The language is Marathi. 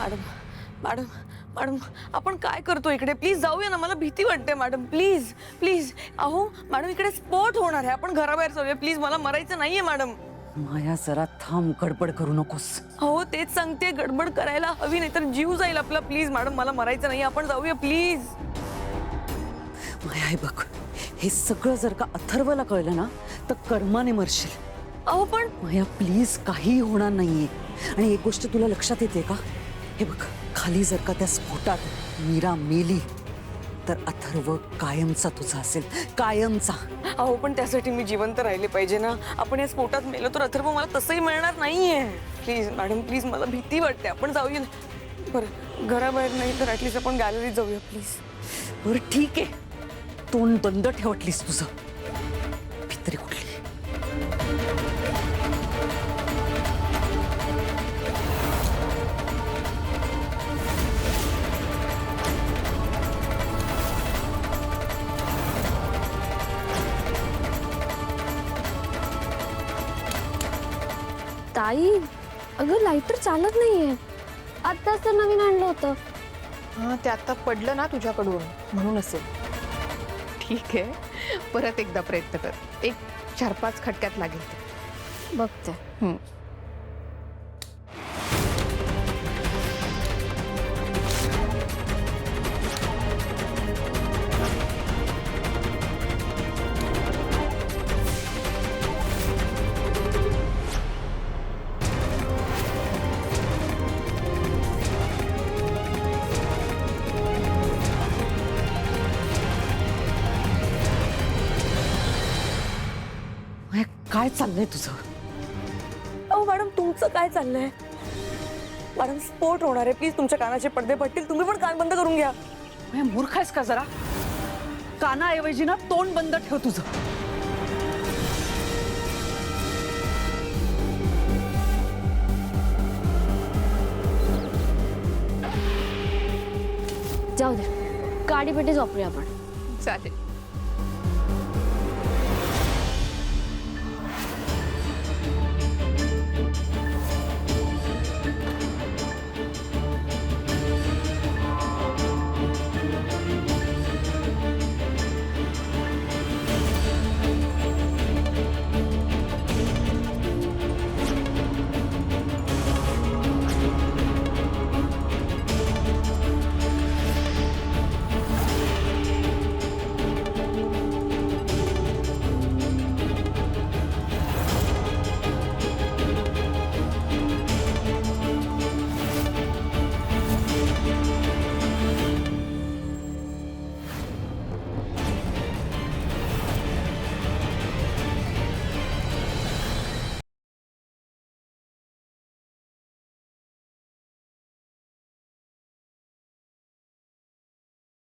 मॅडम मॅडम मॅडम आपण काय करतो इकडे? प्लीज जाऊया ना, मला भीती वाटते मॅडम. Please please. अहो मॅडम इकडे स्फोट होणार आहे, आपण घराबाहेर जाऊया प्लीज. मला मरायचं नाहीये मॅडम. माया जरा थांब, गडबड करू नकोस. अहो तेच सांगते, गडबड करायला हवी, नाही तर जीव जाईल आपला. प्लीज मॅडम मला मरायचं नाही, आपण जाऊया प्लीज. माया हे बघ, हे सगळं जर का अथर्वला कळलं ना तर कर्माने मरशील. अहो पण माया प्लीज, काही होणार नाहीये. आणि एक गोष्ट तुला लक्षात येते का? हे बघ, खाली जर का त्या स्फोटात मीरा मेली तर अथर्व कायमचा तुझा असेल, कायमचा. अहो पण त्यासाठी मी जिवंत राहिले पाहिजे ना. आपण या स्फोटात मेलो तर अथर्व मला तसंही मिळणार नाहीये. प्लीज मॅडम प्लीज, मला भीती वाटते. आपण जाऊया बरं, घराबाहेर नाही तर ऍटलीस्ट आपण गॅलरीत जाऊया प्लीज. बरं ठीक आहे, तोंड बंद ठेवटलीस तुझं. भित्री कुठली? ताई, अगं लाईटर चालत नाहीये. आत्ताच तर नवीन आणलं होतं. हां, ते आता पडलं ना तुझ्याकडून म्हणून असेल. ठीक आहे, परत एकदा प्रयत्न कर. एक 4-5 खटक्यात लागेल ते. बघते. माया काय चाललंय तुझं? अहो मॅडम तुमचं काय चाललंय? मॅडम स्फोट होणार आहे, प्लीज तुमच्या कानाचे पडदे फटतील. तुम्ही पण कान बंद करून घ्या. माया मूर्ख आहेस का जरा? कानाऐवजी ना तोंड बंद ठेव तुझं. जाऊ दे, गाडी पेटीच वापरूया आपण. चालेल.